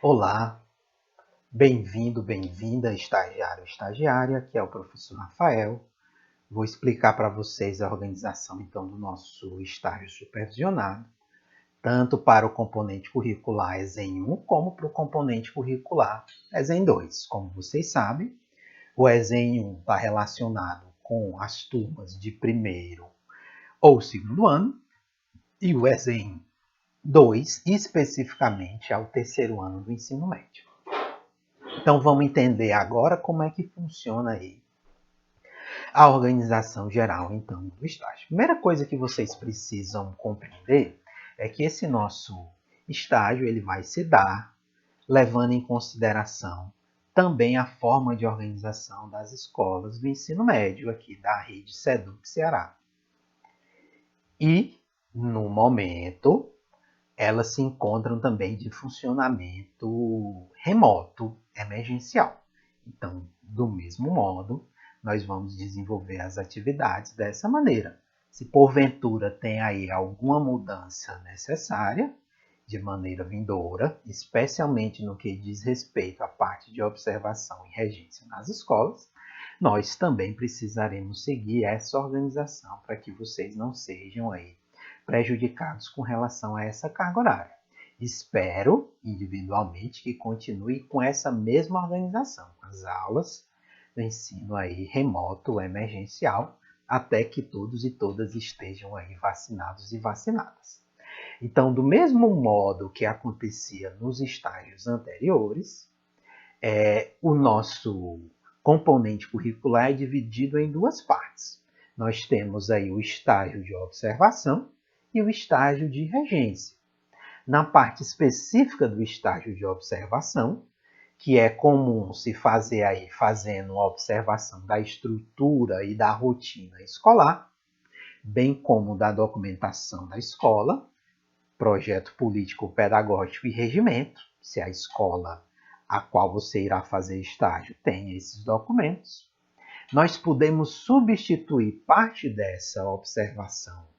Olá, bem-vindo, bem-vinda, estagiário, estagiária, que é o professor Rafael. Vou explicar para vocês a organização, então, do nosso estágio supervisionado, tanto para o componente curricular ESEM 1, como para o componente curricular ESEM 2. Como vocês sabem, o ESEM 1 está relacionado com as turmas de primeiro ou segundo ano, e o ESEM 2, especificamente, ao terceiro ano do ensino médio. Então vamos entender agora como é que funciona aí a organização geral, então, do estágio. Primeira coisa que vocês precisam compreender é que esse nosso estágio ele vai se dar levando em consideração também a forma de organização das escolas do ensino médio aqui da rede SEDUC Ceará. E, no momento, elas se encontram também de funcionamento remoto, emergencial. Então, do mesmo modo, nós vamos desenvolver as atividades dessa maneira. Se porventura tem aí alguma mudança necessária, de maneira vindoura, especialmente no que diz respeito à parte de observação e regência nas escolas, nós também precisaremos seguir essa organização para que vocês não sejam aí prejudicados com relação a essa carga horária. Espero, individualmente, que continue com essa mesma organização, com as aulas do ensino aí remoto, emergencial, até que todos e todas estejam aí vacinados e vacinadas. Então, do mesmo modo que acontecia nos estágios anteriores, o nosso componente curricular é dividido em duas partes. Nós temos aí o estágio de observação e o estágio de regência. Na parte específica do estágio de observação, que é comum se fazer aí fazendo uma observação da estrutura e da rotina escolar, bem como da documentação da escola, projeto político, pedagógico e regimento, se a escola a qual você irá fazer estágio tem esses documentos. Nós podemos substituir parte dessa observação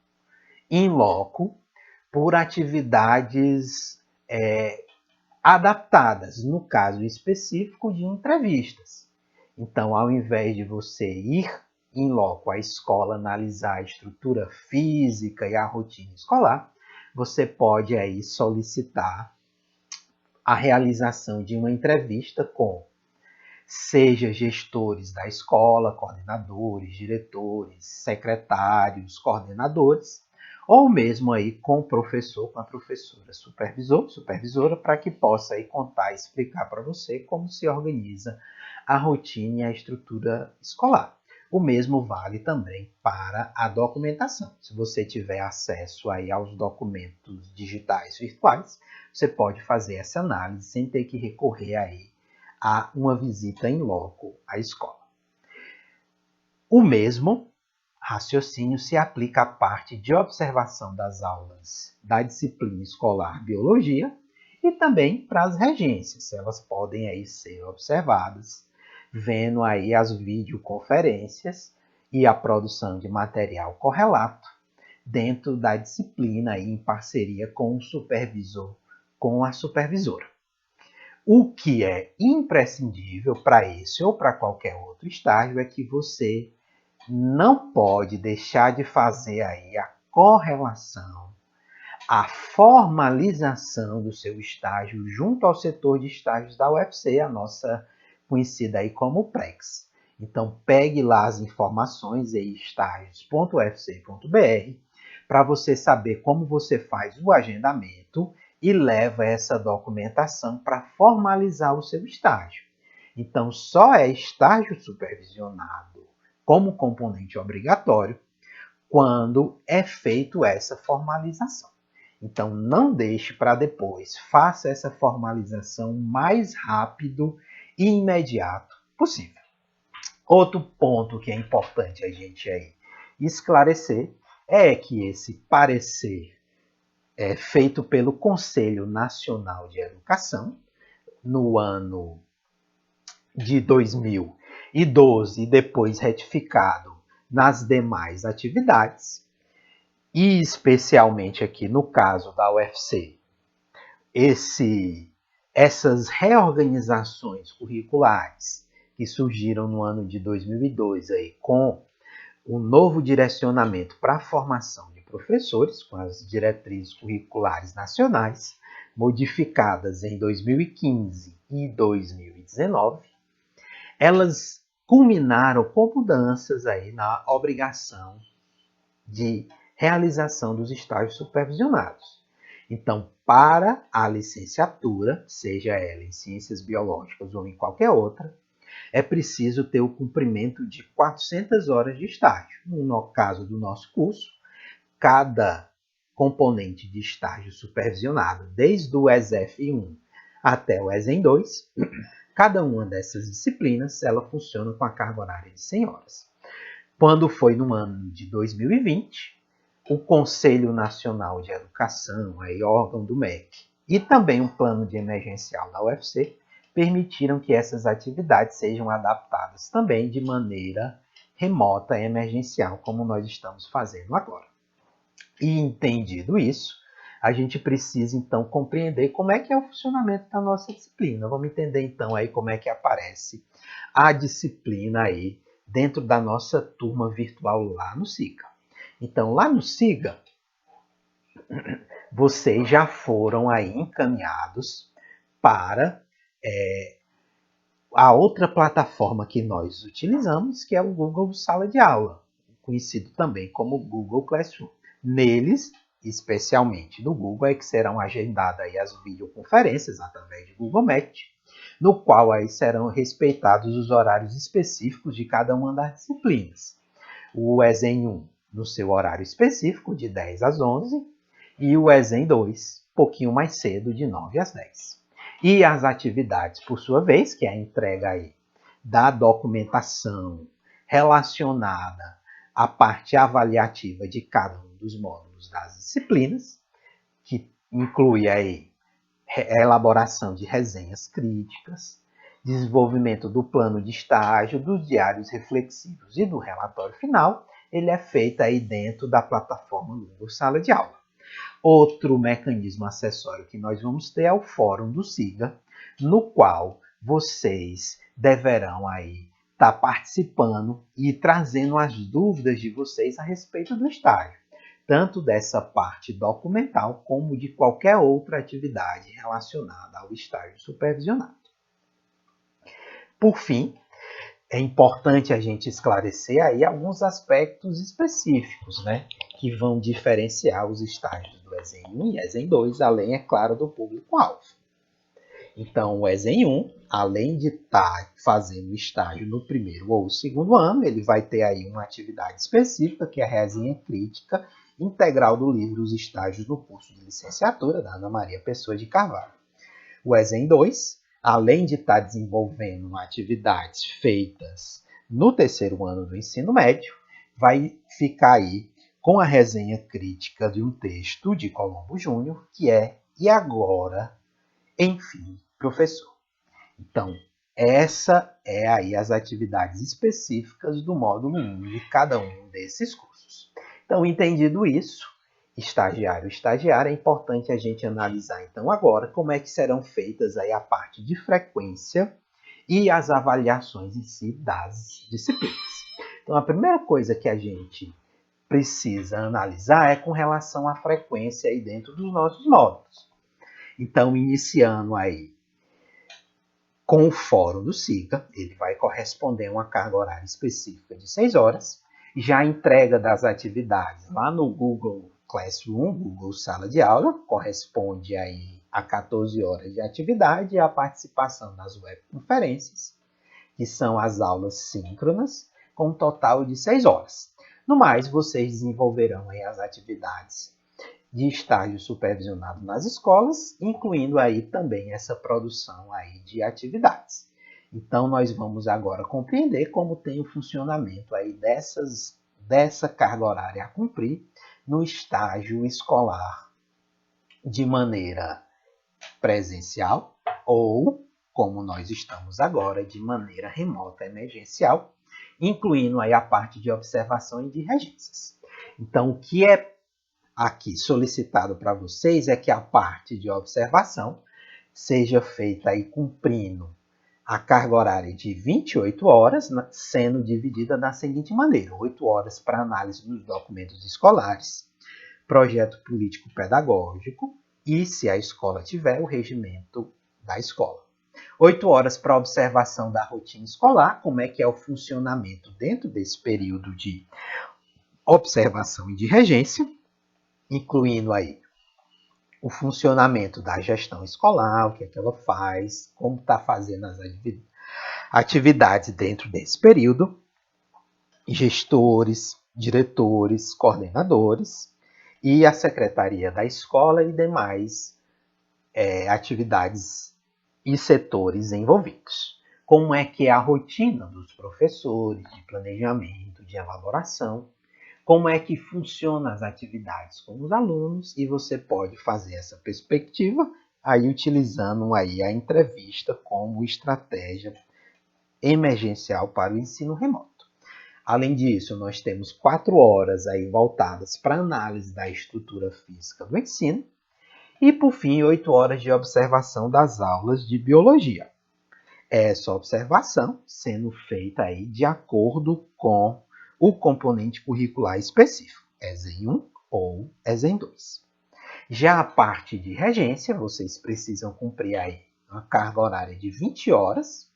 in loco por atividades adaptadas, no caso específico de entrevistas. Então, ao invés de você ir in loco à escola analisar a estrutura física e a rotina escolar, você pode aí solicitar a realização de uma entrevista com seja gestores da escola, coordenadores, diretores, secretários, coordenadores, ou mesmo aí com o professor, com a professora, supervisor, supervisora, para que possa aí contar e explicar para você como se organiza a rotina e a estrutura escolar. O mesmo vale também para a documentação. Se você tiver acesso aí aos documentos digitais virtuais, você pode fazer essa análise sem ter que recorrer aí a uma visita in loco à escola. O mesmo raciocínio se aplica à parte de observação das aulas da disciplina escolar Biologia e também para as regências. Elas podem aí ser observadas, vendo aí as videoconferências e a produção de material correlato dentro da disciplina aí em parceria com o supervisor, com a supervisora. O que é imprescindível para esse ou para qualquer outro estágio é que você não pode deixar de fazer aí a correlação, a formalização do seu estágio junto ao setor de estágios da UFC, a nossa conhecida aí como PREX. Então, pegue lá as informações em estágios.ufc.br para você saber como você faz o agendamento e leva essa documentação para formalizar o seu estágio. Então, só é estágio supervisionado como componente obrigatório quando é feito essa formalização. Então, não deixe para depois, faça essa formalização o mais rápido e imediato possível. Outro ponto que é importante a gente aí esclarecer é que esse parecer feito pelo Conselho Nacional de Educação no ano de 2012 e depois retificado nas demais atividades, e especialmente aqui no caso da UFC, esse Essas reorganizações curriculares que surgiram no ano de 2002 aí, com o novo direcionamento para a formação de professores, com as diretrizes curriculares nacionais, modificadas em 2015 e 2019, elas culminaram com mudanças aí na obrigação de realização dos estágios supervisionados. Então, para a licenciatura, seja ela em ciências biológicas ou em qualquer outra, é preciso ter o cumprimento de 400 horas de estágio. No caso do nosso curso, cada componente de estágio supervisionado, desde o ESEF1 até o ESEM2, cada uma dessas disciplinas, ela funciona com a carga horária de 100 horas. Quando foi no ano de 2020, o Conselho Nacional de Educação, aí, órgão do MEC, e também um plano de emergencial da UFC, permitiram que essas atividades sejam adaptadas também de maneira remota e emergencial, como nós estamos fazendo agora. E entendido isso, a gente precisa então compreender como é que é o funcionamento da nossa disciplina. Vamos entender então aí como é que aparece a disciplina aí dentro da nossa turma virtual lá no SIGA. Então, lá no SIGA, vocês já foram aí encaminhados para a outra plataforma que nós utilizamos, que é o Google Sala de Aula, conhecido também como Google Classroom. Neles, especialmente no Google, é que serão agendadas aí as videoconferências através de Google Meet, no qual aí serão respeitados os horários específicos de cada uma das disciplinas. O ESEM 1 no seu horário específico, de 10 às 11, e o ESEM 2, um pouquinho mais cedo, de 9 às 10. E as atividades, por sua vez, que é a entrega aí da documentação relacionada à parte avaliativa de cada um dos módulos das disciplinas, que inclui aí a elaboração de resenhas críticas, desenvolvimento do plano de estágio, dos diários reflexivos e do relatório final, ele é feito aí dentro da plataforma Google Sala de Aula. Outro mecanismo acessório que nós vamos ter é o Fórum do SIGA, no qual vocês deverão aí estar participando e trazendo as dúvidas de vocês a respeito do estágio, tanto dessa parte documental como de qualquer outra atividade relacionada ao estágio supervisionado. Por fim, é importante a gente esclarecer aí alguns aspectos específicos, né, que vão diferenciar os estágios do ESEM 1 e ESEM 2, além, é claro, do público-alvo. Então, o ESEM 1, além de estar fazendo estágio no primeiro ou segundo ano, ele vai ter aí uma atividade específica, que é a resenha crítica integral do livro Os Estágios no Curso de Licenciatura, da Ana Maria Pessoa de Carvalho. O ESEM 2, além de estar desenvolvendo atividades feitas no terceiro ano do ensino médio, vai ficar aí com a resenha crítica de um texto de Colombo Júnior, que é E Agora, Enfim, Professor. Então, essa é aí as atividades específicas do módulo 1 de cada um desses cursos. Então, entendido isso, estagiário, estagiária, é importante a gente analisar então agora como é que serão feitas aí a parte de frequência e as avaliações em si das disciplinas. Então, a primeira coisa que a gente precisa analisar é com relação à frequência aí dentro dos nossos módulos. Então, iniciando aí com o fórum do SIGA, ele vai corresponder a uma carga horária específica de 6 horas, já a entrega das atividades lá no Google Classroom, Google Sala de Aula, corresponde aí a 14 horas de atividade e a participação nas webconferências, que são as aulas síncronas, com um total de 6 horas. No mais, vocês desenvolverão aí as atividades de estágio supervisionado nas escolas, incluindo aí também essa produção aí de atividades. Então, nós vamos agora compreender como tem o funcionamento aí dessa carga horária a cumprir no estágio escolar de maneira presencial ou, como nós estamos agora, de maneira remota emergencial, incluindo aí a parte de observação e de regências. Então, o que é aqui solicitado para vocês é que a parte de observação seja feita aí cumprindo a carga horária de 28 horas, sendo dividida da seguinte maneira: 8 horas para análise dos documentos escolares, projeto político-pedagógico e, se a escola tiver, o regimento da escola. 8 horas para observação da rotina escolar, como é que é o funcionamento dentro desse período de observação e de regência, incluindo aí o funcionamento da gestão escolar, o que é que ela faz, como está fazendo as atividades dentro desse período, gestores, diretores, coordenadores e a secretaria da escola e demais atividades e setores envolvidos. Como é que é a rotina dos professores, de planejamento, de elaboração, como é que funcionam as atividades com os alunos, e você pode fazer essa perspectiva aí utilizando aí a entrevista como estratégia emergencial para o ensino remoto. Além disso, nós temos 4 horas aí voltadas para análise da estrutura física do ensino e, por fim, 8 horas de observação das aulas de biologia. Essa observação sendo feita aí de acordo com o componente curricular específico, ESEM 1 ou ESEM 2. Já a parte de regência, vocês precisam cumprir aí uma carga horária de 20 horas,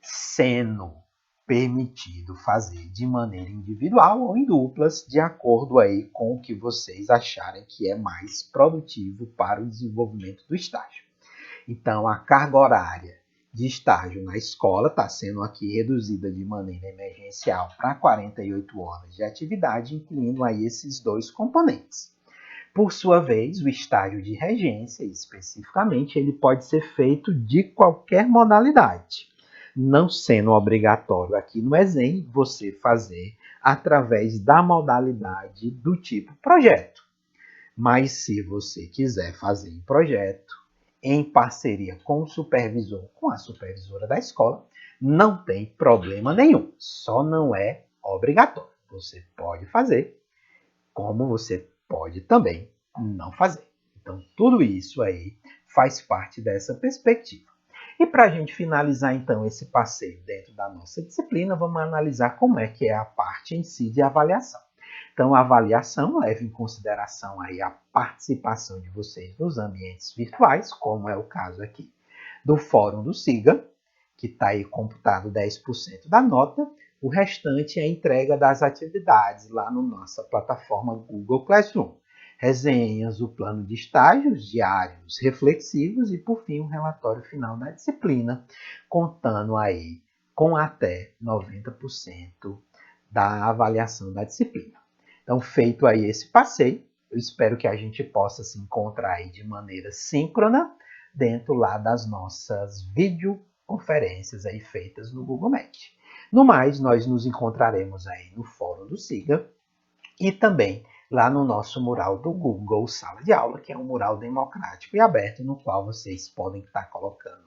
sendo permitido fazer de maneira individual ou em duplas, de acordo aí com o que vocês acharem que é mais produtivo para o desenvolvimento do estágio. Então, a carga horária de estágio na escola está sendo aqui reduzida de maneira emergencial para 48 horas de atividade, incluindo aí esses dois componentes. Por sua vez, o estágio de regência, especificamente, ele pode ser feito de qualquer modalidade, não sendo obrigatório aqui no ESEM você fazer através da modalidade do tipo projeto. Mas se você quiser fazer em projeto, em parceria com o supervisor, com a supervisora da escola, não tem problema nenhum, só não é obrigatório. Você pode fazer, como você pode também não fazer. Então, tudo isso aí faz parte dessa perspectiva. E para a gente finalizar, então, esse passeio dentro da nossa disciplina, vamos analisar como é que é a parte em si de avaliação. Então, a avaliação leva em consideração aí a participação de vocês nos ambientes virtuais, como é o caso aqui do Fórum do SIGA, que está aí computado 10% da nota. O restante é a entrega das atividades lá na nossa plataforma Google Classroom. Resenhas, o plano de estágios diários reflexivos e, por fim, o relatório final da disciplina, contando aí com até 90% da avaliação da disciplina. Então, feito aí esse passeio, eu espero que a gente possa se encontrar aí de maneira síncrona dentro lá das nossas videoconferências aí feitas no Google Meet. No mais, nós nos encontraremos aí no Fórum do SIGA e também lá no nosso mural do Google Sala de Aula, que é um mural democrático e aberto, no qual vocês podem estar colocando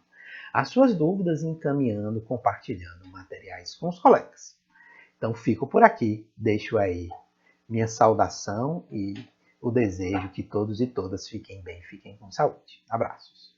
as suas dúvidas, encaminhando, compartilhando materiais com os colegas. Então, fico por aqui, deixo aí minha saudação e o desejo que todos e todas fiquem bem, fiquem com saúde. Abraços.